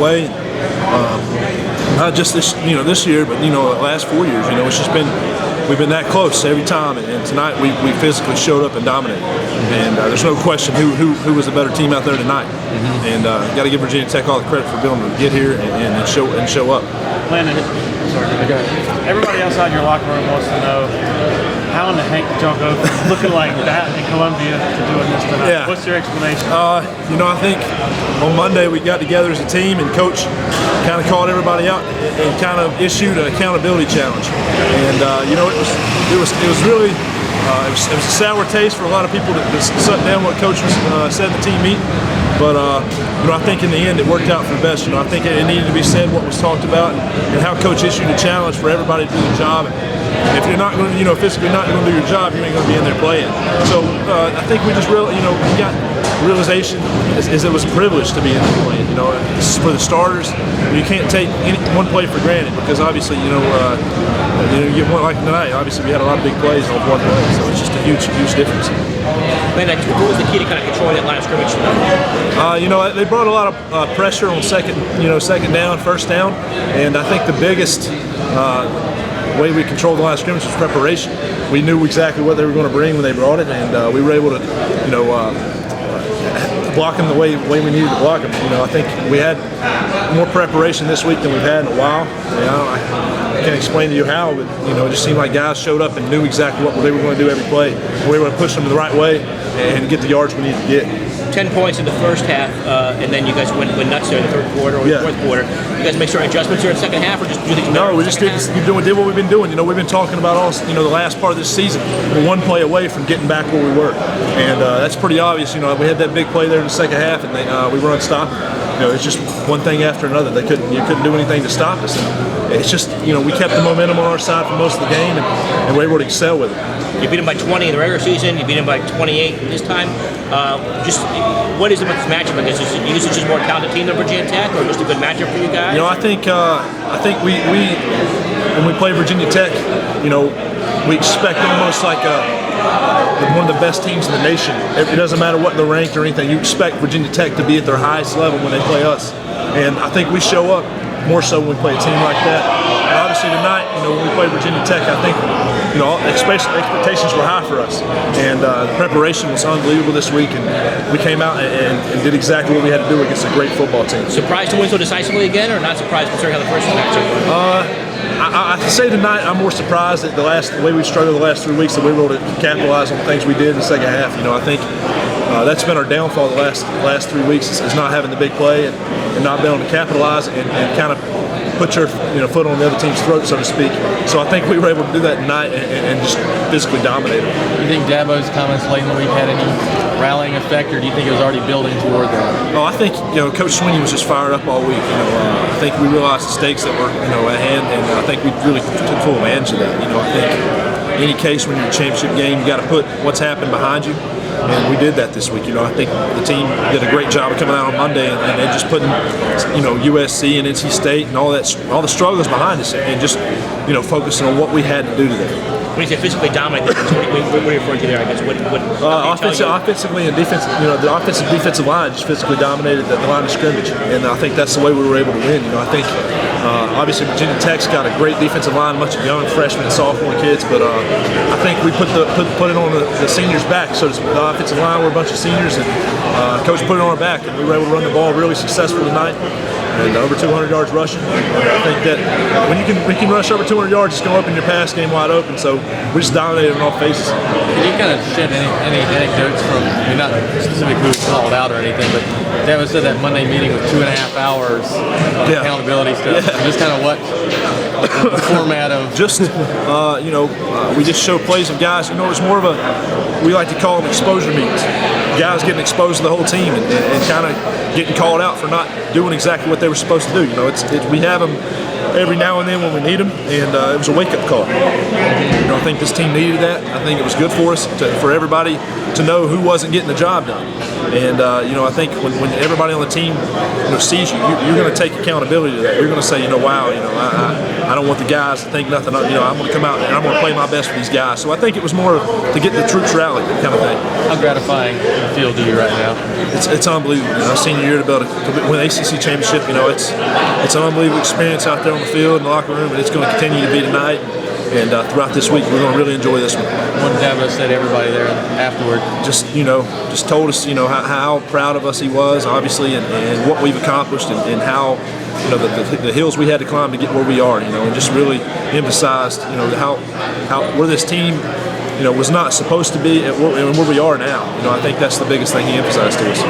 way. Not just this year, but the last 4 years. It's just been we've been that close every time. And tonight we physically showed up and dominated. And there's no question who was the better team out there tonight. And got to give Virginia Tech all the credit for being able to get here and show up. Landon, everybody outside your locker room wants to know, how in the heck did y'all go from looking like that in Columbia to doing this tonight? Yeah. What's your explanation? I think on Monday we got together as a team, and Coach kind of called everybody out and kind of issued an accountability challenge. And it was really it was a sour taste for a lot of people to shut down what Coach said in the team meeting. But I think in the end it worked out for the best. I think it needed to be said what was talked about and how Coach issued a challenge for everybody to do their job. And if you're not going to, physically not going to do your job, you ain't going to be in there playing. So I think we just really, we got realization is it was a privilege to be in there playing. For the starters, you can't take one play for granted because obviously, you get one like tonight. Obviously, we had a lot of big plays on one play, so it's just a huge difference. Man, what was the key to kind of controlling that line of scrimmage tonight? They brought a lot of pressure on second down, first down, and I think the biggest way we controlled the line of scrimmage was preparation. We knew exactly what they were going to bring when they brought it, and we were able to, block them the way we needed to block them. I think we had more preparation this week than we've had in a while. I can't explain to you how, but it just seemed like guys showed up and knew exactly what they were going to do every play. We were going to push them the right way and get the yards we needed to get. 10 points in the first half, and then you guys went nuts there in the third quarter or the fourth quarter. You guys make certain adjustments here in the second half, or just do things better? No, we just did what we've been doing. We've been talking about all the last part of this season. We're one play away from getting back where we were, and that's pretty obvious. We had that big play there in the second half, and we were unstoppable. It's just one thing after another. You couldn't do anything to stop us. And it's just we kept the momentum on our side for most of the game, and we were able to excel with it. You beat them by 20 in the regular season. You beat them by 28 this time. Just what is it with this matchup? I guess you guys just more talented team than Virginia Tech, or just a good matchup for you guys? I think we when we play Virginia Tech, we expect almost like one of the best teams in the nation. It doesn't matter what they're ranked or anything. You expect Virginia Tech to be at their highest level when they play us, and I think we show up more so when we play a team like that. And obviously tonight, when we play Virginia Tech, I think expectations were high for us, and the preparation was unbelievable this week, and we came out and did exactly what we had to do against a great football team. Surprised to win so decisively again, or not surprised considering how the first matchup went? I say tonight I'm more surprised at the way we struggled the last 3 weeks that we were able to capitalize on the things we did in the second half. I think that's been our downfall the last 3 weeks is not having the big play and not being able to capitalize and kind of put your foot on the other team's throat, so to speak. So I think we were able to do that tonight and just physically dominate them. Do you think Dabo's comments late in the week had any rallying effect, or do you think it was already building toward that? Oh, I think Coach Sweeney was just fired up all week. I think we realized the stakes that were at hand, and I think we really took full advantage of that. I think in any case when you're in a championship game, you got to put what's happened behind you. And we did that this week. I think the team did a great job of coming out on Monday and then just putting, USC and NC State and all the struggles behind us, and just, focusing on what we had to do today. When you say physically dominate, what are you referring to there? I guess offensively and defense. The offensive defensive line just physically dominated the line of scrimmage, and I think that's the way we were able to win. I think obviously Virginia Tech's got a great defensive line, a bunch of young freshmen and sophomore kids, but I think we put it on the seniors' back. So the offensive line were a bunch of seniors, and Coach put it on our back, and we were able to run the ball really successful tonight. And over 200 yards rushing. I think that when you can rush over 200 yards, it's going to open your pass game wide open. So we just dominated on all faces. Can you kind of shed any anecdotes from, not specifically who called out or anything, but Dabo said that Monday meeting with 2.5 hours of accountability stuff. Yeah. Just kind of what the format of just we just show plays of guys. It's more of we like to call them exposure meetings. Guys getting exposed to the whole team and kind of getting called out for not doing exactly what they were supposed to do. We have them every now and then when we need them, and it was a wake-up call. I think this team needed that. I think it was good for us for everybody to know who wasn't getting the job done. And I think when everybody on the team sees you, you're going to take accountability to that. You're going to say, wow, I don't want the guys to think nothing. I'm going to come out and I'm going to play my best for these guys. So I think it was more to get the troops rallied, kind of thing. How gratifying does it feel to you right now? It's unbelievable. Senior year to be able to win the ACC championship. It's an unbelievable experience out there on the field in the locker room, and it's going to continue to be tonight. And throughout this week, we're going to really enjoy this one. One Dabo said to everybody there afterward, just told us, how proud of us he was, obviously, and what we've accomplished, and how, the hills we had to climb to get where we are, and just really emphasized, how where this team, was not supposed to be and where we are now. I think that's the biggest thing he emphasized to us.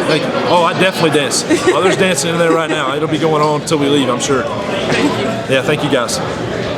Thank you. Oh, I definitely dance. Oh, there's dancing in there right now. It'll be going on until we leave, I'm sure. Yeah, thank you guys.